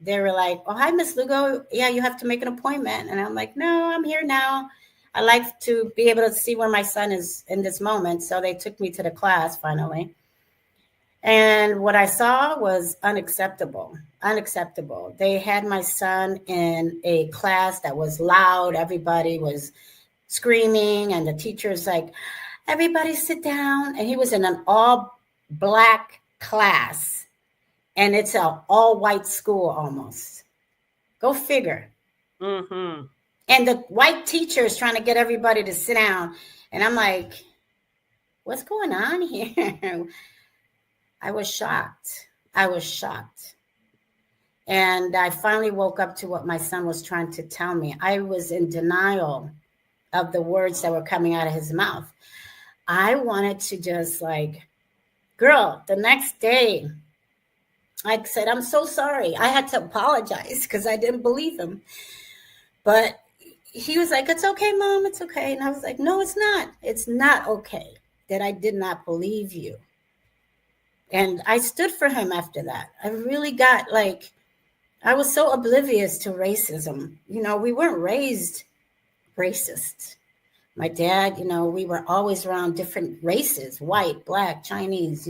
they were like, oh, hi, Miss Lugo. Yeah, you have to make an appointment. And I'm like, no, I'm here now. I like to be able to see where my son is in this moment. So they took me to the class finally. And what I saw was unacceptable. They had my son in a class that was loud. Everybody was screaming. And the teacher's like, everybody sit down. And he was in an all black class. And it's an all white school almost. Go figure.
Mm-hmm.
And the white teacher is trying to get everybody to sit down. And I'm like, what's going on here? I was shocked. And I finally woke up to what my son was trying to tell me. I was in denial of the words that were coming out of his mouth. I wanted to just girl, the next day, I said, I'm so sorry. I had to apologize because I didn't believe him. But he was like, it's okay, Mom, it's okay. And I was like, no, it's not. It's not okay that I did not believe you. And I stood for him after that. I really got I was so oblivious to racism. We weren't raised racist. My dad, we were always around different races, white, black, Chinese,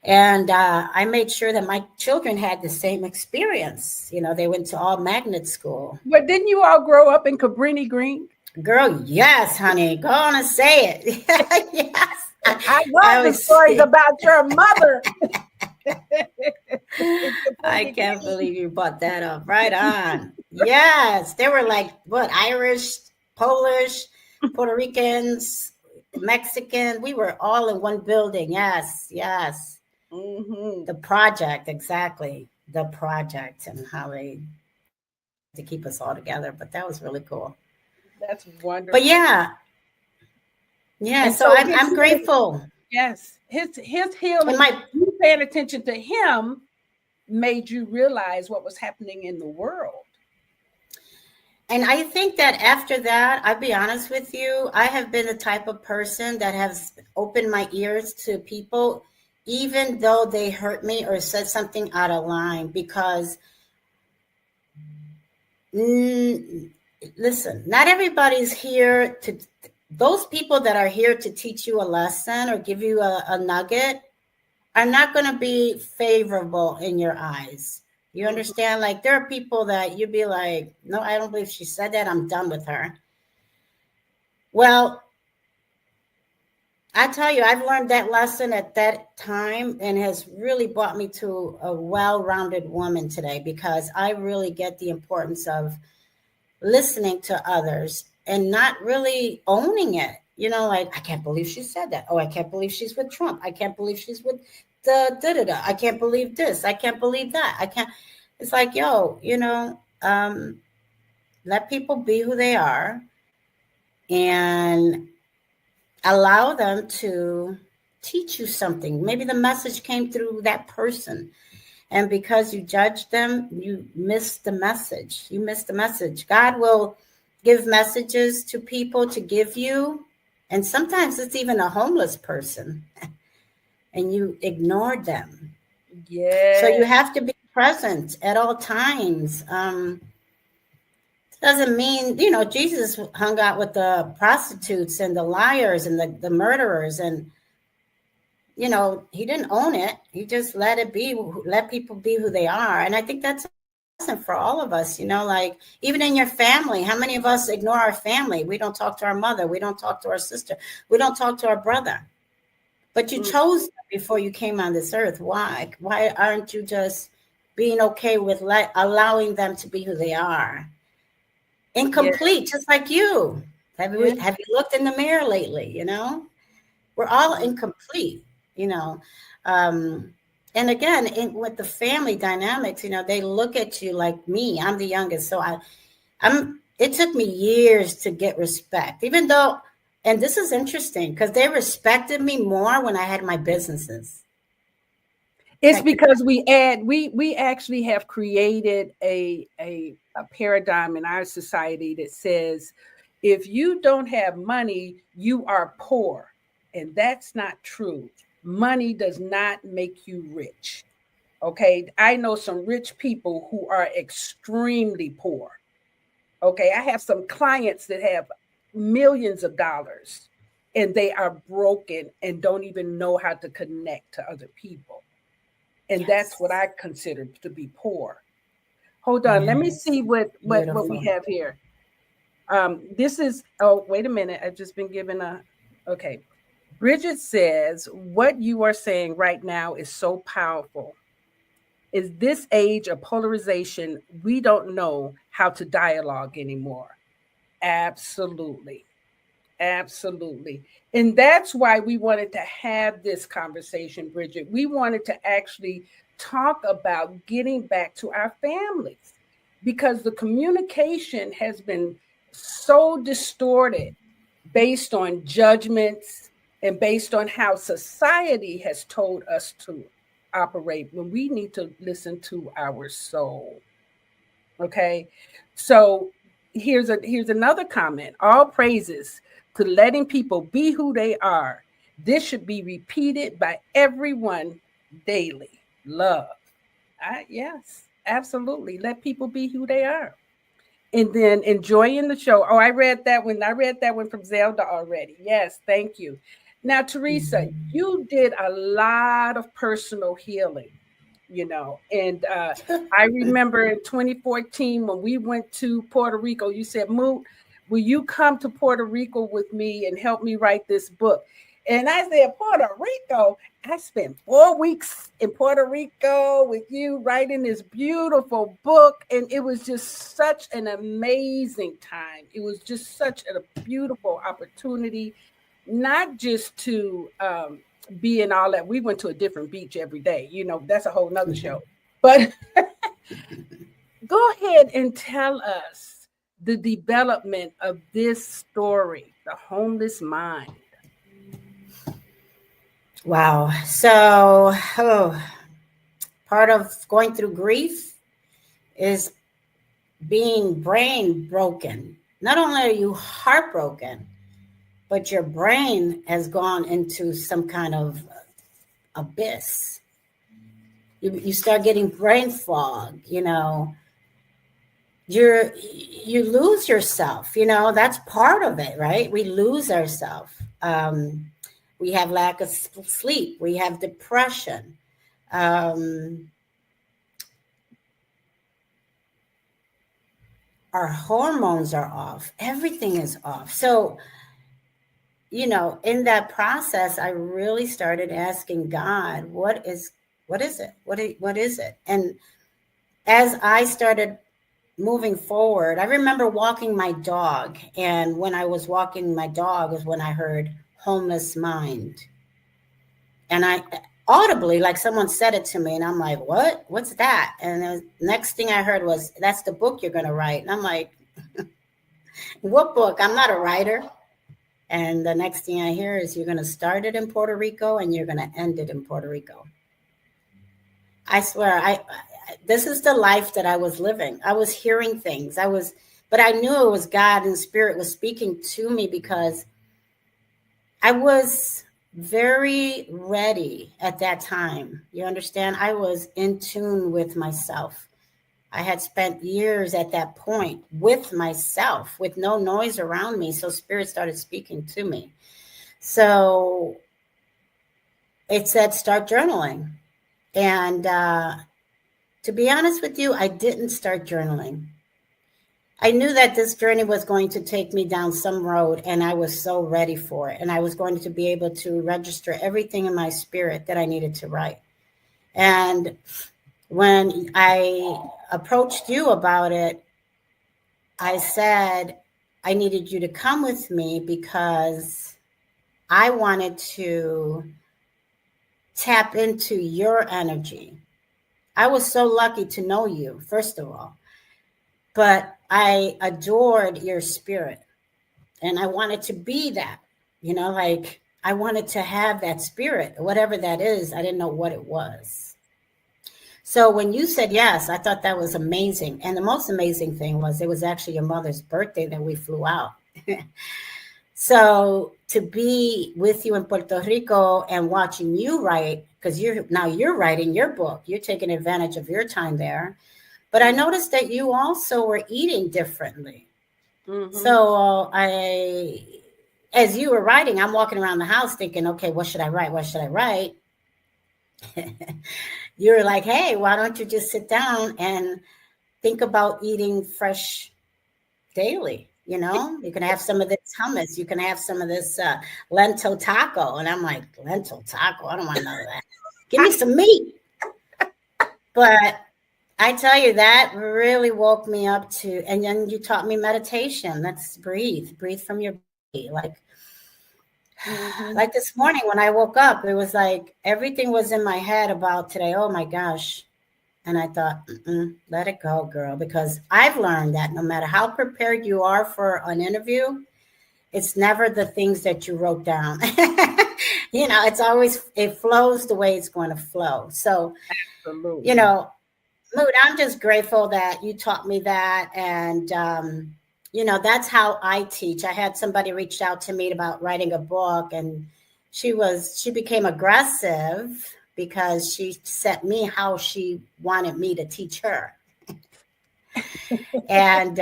And I made sure that my children had the same experience. They went to all magnet school.
But didn't you all grow up in Cabrini Green?
Girl, yes, honey. Go on and say it. Yes.
I love the stories about your mother.
I can't believe you brought that up. Right on. Yes. They were Irish, Polish, Puerto Ricans, Mexican. We were all in one building. Yes. Mm-hmm. The project, exactly. The project and how they to keep us all together. But that was really cool.
That's wonderful.
But yeah. So I'm grateful.
Yes, his healing. You paying attention to him made you realize what was happening in the world.
And I think that after that, I'll be honest with you, I have been the type of person that has opened my ears to people, even though they hurt me or said something out of line, because listen, not everybody's here to, those people that are here to teach you a lesson or give you a nugget are not going to be favorable in your eyes. You understand? There are people that you'd be like, no, I don't believe she said that. I'm done with her. Well, I tell you, I've learned that lesson at that time and has really brought me to a well-rounded woman today, because I really get the importance of listening to others and not really owning it. You know, like, I can't believe she said that. Oh, I can't believe she's with Trump. I can't believe she's with the da-da-da. I can't believe this. I can't believe that. I can't. It's like, yo, let people be who they are and allow them to teach you something. Maybe the message came through that person, and because you judged them, you missed the message. You missed the message. God will give messages to people to give you, and sometimes it's even a homeless person, and you ignored them.
Yeah.
So you have to be present at all times. Doesn't mean, Jesus hung out with the prostitutes and the liars and the murderers, and he didn't own it. He just let it be, let people be who they are. And I think that's a lesson for all of us, like, even in your family, how many of us ignore our family? We don't talk to our mother. We don't talk to our sister. We don't talk to our brother. But you chose them before you came on this earth. Why? Why aren't you just being okay with allowing them to be who they are? Incomplete, just like you. Have you looked in the mirror lately? We're all incomplete, and again, with the family dynamics, they look at you like me. I'm the youngest, so it took me years to get respect, even though, and this is interesting, because they respected me more when I had my businesses.
It's because we actually have created a paradigm in our society that says, if you don't have money, you are poor. And that's not true. Money does not make you rich. Okay. I know some rich people who are extremely poor. Okay. I have some clients that have millions of dollars and they are broken and don't even know how to connect to other people. And that's what I consider to be poor. Hold on. Let me see what we have here. This is, oh, wait a minute. I've just been given okay. Bridget says, what you are saying right now is so powerful. Is this age of polarization, we don't know how to dialogue anymore. Absolutely. Absolutely. And that's why we wanted to have this conversation, Bridget. We wanted to actually talk about getting back to our families, because the communication has been so distorted based on judgments and based on how society has told us to operate, when we need to listen to our soul. Okay. So here's another comment. All praises to letting people be who they are. This should be repeated by everyone daily. Love. Yes, absolutely. Let people be who they are. And then enjoying the show. Oh, I read that one. I read that one from Zelda already. Yes, thank you. Now, Teresa, you did a lot of personal healing, and I remember in 2014 when we went to Puerto Rico, you said, Moot, will you come to Puerto Rico with me and help me write this book? And I said, Puerto Rico? I spent 4 weeks in Puerto Rico with you writing this beautiful book. And it was just such an amazing time. It was just such a beautiful opportunity, not just to be in all that. We went to a different beach every day. That's a whole nother show. But go ahead and tell us the development of this story, The Homeless Mind.
Wow. So, part of going through grief is being brain broken. Not only are you heartbroken, but your brain has gone into some kind of abyss. You start getting brain fog, you lose yourself, that's part of it, right? We lose ourselves. We have lack of sleep. We have depression. Our hormones are off. Everything is off. So in that process, I really started asking God, what is it? What is it? And as I started moving forward, I remember walking my dog. And when I was walking my dog was when I heard homeless mind. And I audibly, like someone said it to me, and I'm like, what's that? And the next thing I heard was, that's the book you're going to write. And I'm like, what book? I'm not a writer. And the next thing I hear is, you're going to start it in Puerto Rico and you're going to end it in Puerto Rico. I swear, this is the life that I was living. I was hearing things. But I knew it was God, and Spirit was speaking to me, because I was very ready at that time. You understand? I was in tune with myself. I had spent years at that point with myself, with no noise around me. So Spirit started speaking to me. So it said, start journaling. And to be honest with you, I didn't start journaling. I knew that this journey was going to take me down some road, and I was so ready for it. And I was going to be able to register everything in my spirit that I needed to write. And when I approached you about it, I said, I needed you to come with me, because I wanted to tap into your energy. I was so lucky to know you, first of all, but I adored your spirit, and I wanted to be that, like I wanted to have that spirit, whatever that is. I didn't know what it was. So when you said yes, I thought that was amazing. And the most amazing thing was, it was actually your mother's birthday that we flew out. So to be with you in Puerto Rico and watching you write, because you're writing your book, you're taking advantage of your time there. But I noticed that you also were eating differently. Mm-hmm. So as you were writing, I'm walking around the house thinking, okay, what should I write? What should I write? You're like, hey, why don't you just sit down and think about eating fresh daily? You can have some of this hummus. You can have some of this lentil taco. And I'm like, lentil taco? I don't want none of that. Give me some meat. But I tell you, that really woke me up and then you taught me meditation. Let's breathe from your body. Like this morning when I woke up, it was like everything was in my head about today. Oh my gosh. And I thought, let it go, girl, because I've learned that no matter how prepared you are for an interview, it's never the things that you wrote down. It's always, it flows the way it's going to flow. So, absolutely. Mood, I'm just grateful that you taught me that. And, that's how I teach. I had somebody reach out to me about writing a book, and she became aggressive because she sent me how she wanted me to teach her. And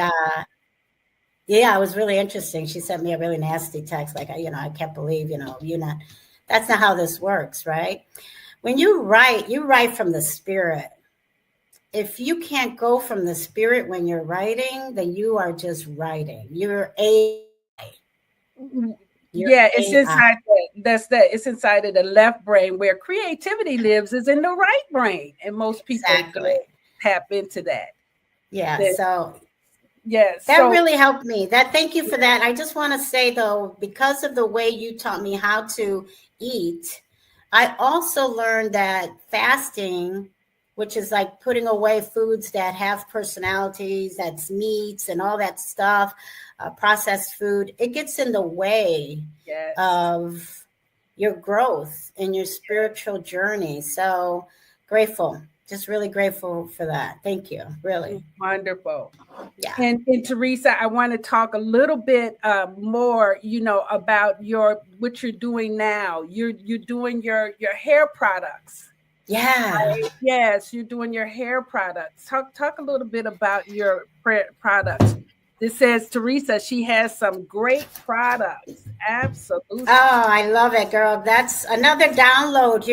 it was really interesting. She sent me a really nasty text, like, I can't believe, that's not how this works, right? When you write from the spirit. If you can't go from the spirit when you're writing, then you are just writing. You're AI.
It's inside it's inside of the left brain, where creativity lives is in the right brain, and most people don't tap into that.
Yeah. That really helped me. Thank you for that. I just want to say though, because of the way you taught me how to eat, I also learned that fasting, which is like putting away foods that have personalities, that's meats and all that stuff, processed food, it gets in the way of your growth in your spiritual journey. So grateful, just really grateful for that. Thank you. Really.
Wonderful. Yeah. And Teresa, I want to talk a little bit more, about what you're doing now. You're doing your hair products.
Yeah.
Right? Yes, you're doing your hair products. Talk a little bit about your products. This says Teresa, she has some great products. Absolutely.
Oh, I love it, girl. That's another download.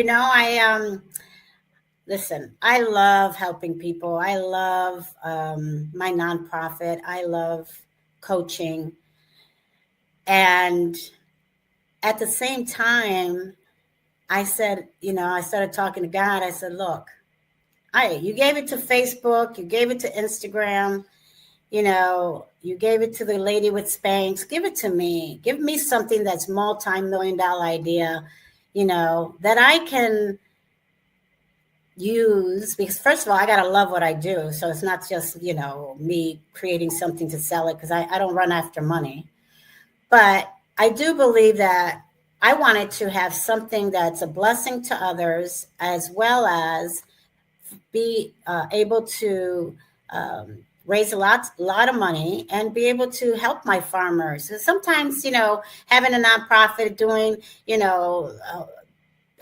Listen, I love helping people. I love my nonprofit. I love coaching. And at the same time, I said, I started talking to God. I said, look, you gave it to Facebook, you gave it to Instagram, you gave it to the lady with Spanx. Give it to me. Give me something that's multi-million-dollar idea, that I can use, because first of all, I got to love what I do. So it's not just, me creating something to sell it, because I don't run after money. But I do believe that I wanted to have something that's a blessing to others, as well as be able to raise a lot of money and be able to help my farmers. So sometimes, having a nonprofit doing,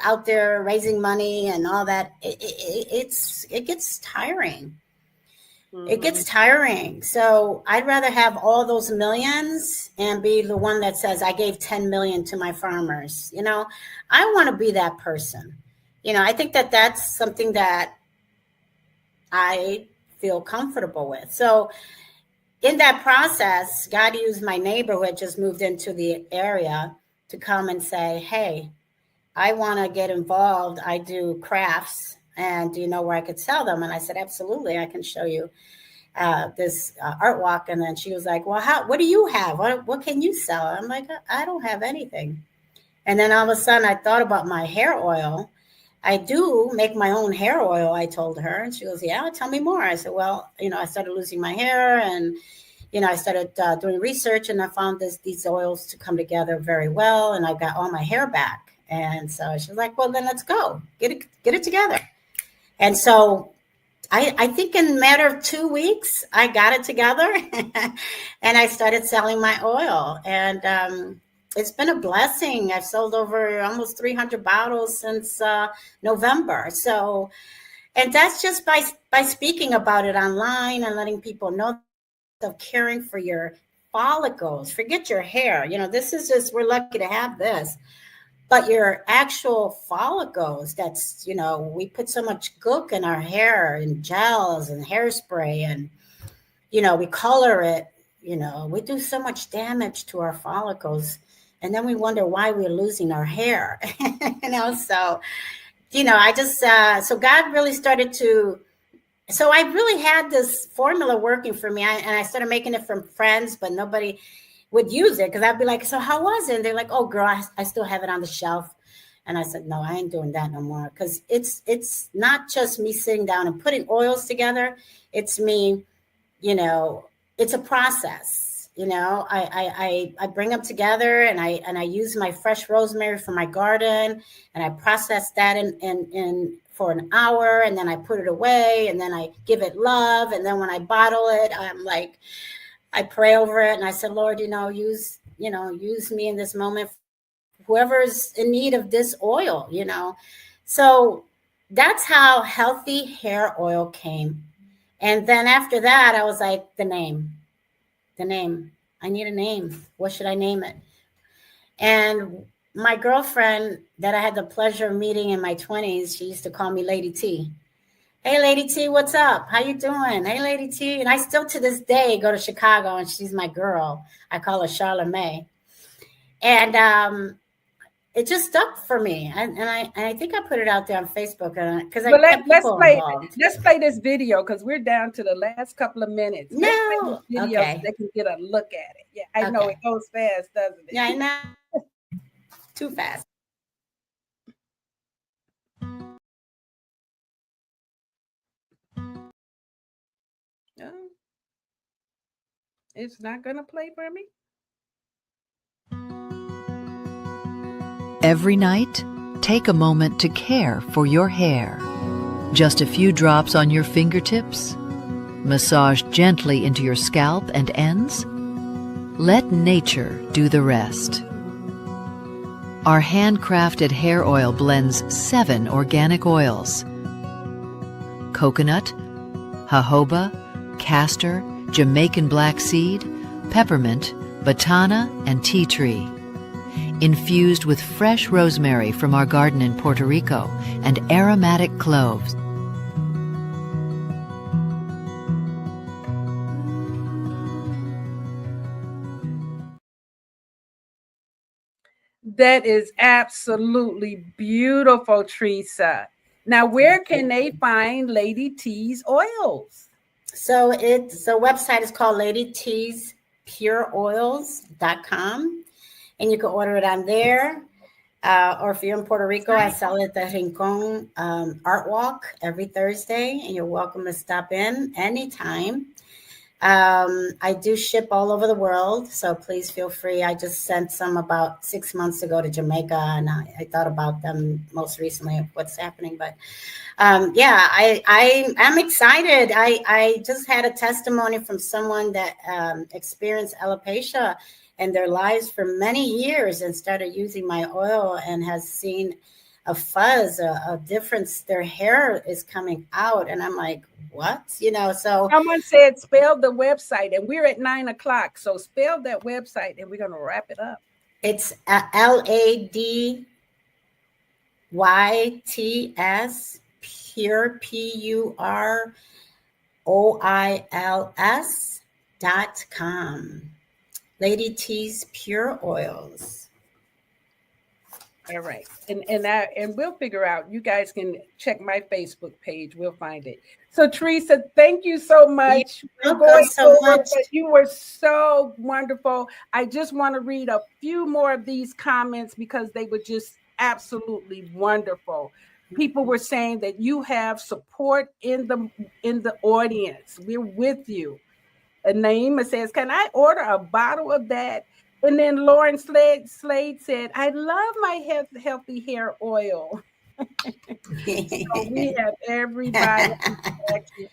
out there raising money and all that, it gets tiring. Mm-hmm. It gets tiring. So I'd rather have all those millions and be the one that says, I gave 10 million to my farmers. I want to be that person. I think that that's something that I feel comfortable with. So in that process, God used my neighbor who had just moved into the area to come and say, hey, I want to get involved. I do crafts, and do you know where I could sell them? And I said, absolutely, I can show you this art walk. And then she was like, well, what do you have? What can you sell? I'm like, I don't have anything. And then all of a sudden I thought about my hair oil. I do make my own hair oil, I told her. And she goes, yeah, tell me more. I said, well, I started losing my hair, and, I started doing research, and I found these oils to come together very well. And I got all my hair back. And so she was like, well, then let's go get it together. And so I think in a matter of 2 weeks, I got it together and I started selling my oil. And it's been a blessing. I've sold over almost 300 bottles since November. So, and that's just by speaking about it online and letting people know of caring for your follicles. Forget your hair. This is just, we're lucky to have this. But your actual follicles, that's, we put so much gook in our hair and gels and hairspray, and, we color it, we do so much damage to our follicles. And then we wonder why we're losing our hair, so, I just, so God really started to, so I really had this formula working for me. And I started making it from friends, but nobody would use it, because I'd be like, so how was it? And they're like, oh, girl, I still have it on the shelf. And I said, no, I ain't doing that no more, because it's not just me sitting down and putting oils together. It's me, it's a process. I bring them together, and I use my fresh rosemary from my garden, and I process that in for an hour, and then I put it away, and then I give it love. And then when I bottle it, I'm like, I pray over it, and I said, Lord, use me in this moment, whoever's in need of this oil, So that's how healthy hair oil came. And then after that, I was like, the name. I need a name. What should I name it? And my girlfriend that I had the pleasure of meeting in my 20s, she used to call me Lady T. Hey, Lady T, what's up? How you doing? Hey, Lady T. And I still to this day go to Chicago, and she's my girl. I call her Charlotte May. And it just stuck for me. And I think I put it out there on Facebook, because I got people involved.
Let's play this video, because we're down to the last couple of minutes.
No.
Let's play this video so they can get a look at it. Yeah, I know it goes fast, doesn't it?
Yeah, I know. Too fast.
It's not going to play for me.
Every night, take a moment to care for your hair. Just a few drops on your fingertips. Massage gently into your scalp and ends. Let nature do the rest. Our handcrafted hair oil blends 7 organic oils: coconut, jojoba, castor, Jamaican black seed, peppermint, batana, and tea tree. Infused with fresh rosemary from our garden in Puerto Rico and aromatic cloves.
That is absolutely beautiful, Teresa. Now, where can they find Lady T's oils?
So the website is called LadyT'sPureOils.com, and you can order it on there. Or if you're in Puerto Rico, I sell it at the Rincon Art Walk every Thursday, and you're welcome to stop in anytime. I do ship all over the world, so please feel free. I just sent some about 6 months ago to Jamaica, and I thought about them most recently of what's happening. But I am excited. I just had a testimony from someone that experienced alopecia in their lives for many years and started using my oil and has seen a fuzz, a difference. Their hair is coming out, and I'm like, what? So
someone said spell the website, and we're at 9:00, so spell that website, and we're gonna wrap it up.
It's LADYTS pure PUROILS.com. Lady T's Pure Oils.
All right, and we'll figure out. You guys can check my Facebook page. We'll find it. So, Teresa, thank you so much.
You're welcome so much.
You were so wonderful. I just want to read a few more of these comments because they were just absolutely wonderful. People were saying that you have support in the audience. We're with you. And Naima says, "Can I order a bottle of that?" And then Lauren Slade said, "I love my healthy hair oil." So we have everybody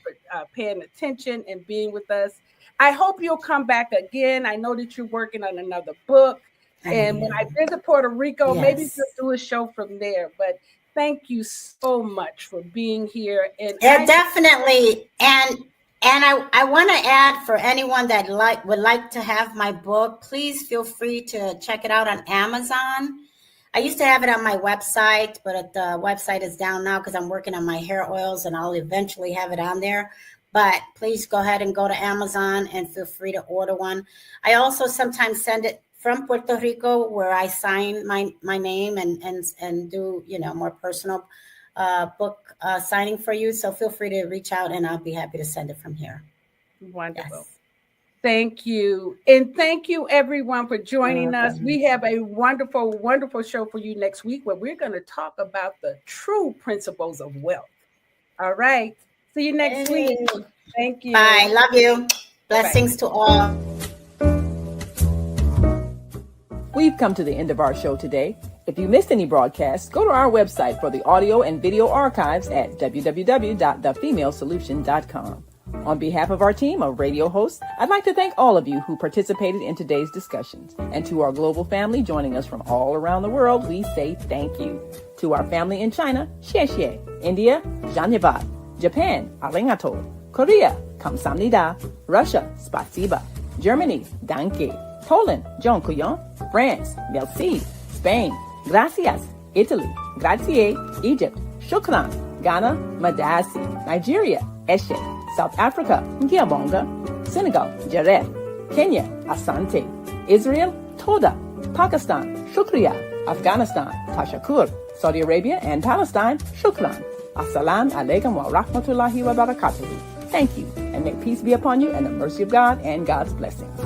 for paying attention and being with us. I hope you'll come back again. I know that you're working on another book. And when I visit Puerto Rico, maybe we'll do a show from there. But thank you so much for being here. And
definitely. And I want to add, for anyone that would like to have my book, please feel free to check it out on Amazon. I used to have it on my website, but the website is down now because I'm working on my hair oils, and I'll eventually have it on there. But please go ahead and go to Amazon and feel free to order one. I also sometimes send it from Puerto Rico, where I sign my name and do more personal book signing for you. So feel free to reach out, and I'll be happy to send it from here.
Wonderful.
Yes.
Thank you. And thank you, everyone, for joining us. We have a wonderful, wonderful show for you next week where we're going to talk about the true principles of wealth. All right. See you next week. Thank you.
Bye. Love you. Blessings to all.
We've come to the end of our show today. If you missed any broadcasts, go to our website for the audio and video archives at www.thefemalesolution.com. On behalf of our team of radio hosts, I'd like to thank all of you who participated in today's discussions. And to our global family joining us from all around the world, we say thank you. To our family in China, xie xie. India, dhanyavad. Japan, arigato. Korea, kamsamnida. Russia, spasiba. Germany, danke. Poland, dziękuję. France, merci. Spain, gracias. Italy, grazie. Egypt, shukran. Ghana, madasi. Nigeria, eshe. South Africa, Ngiabonga. Senegal, Jareth. Kenya, Asante. Israel, Toda. Pakistan, Shukriya. Afghanistan, Tashakur. Saudi Arabia and Palestine, Shukran. Assalamu alaikum wa rahmatullahi wa barakatuhu. Thank you, and may peace be upon you and the mercy of God and God's blessings.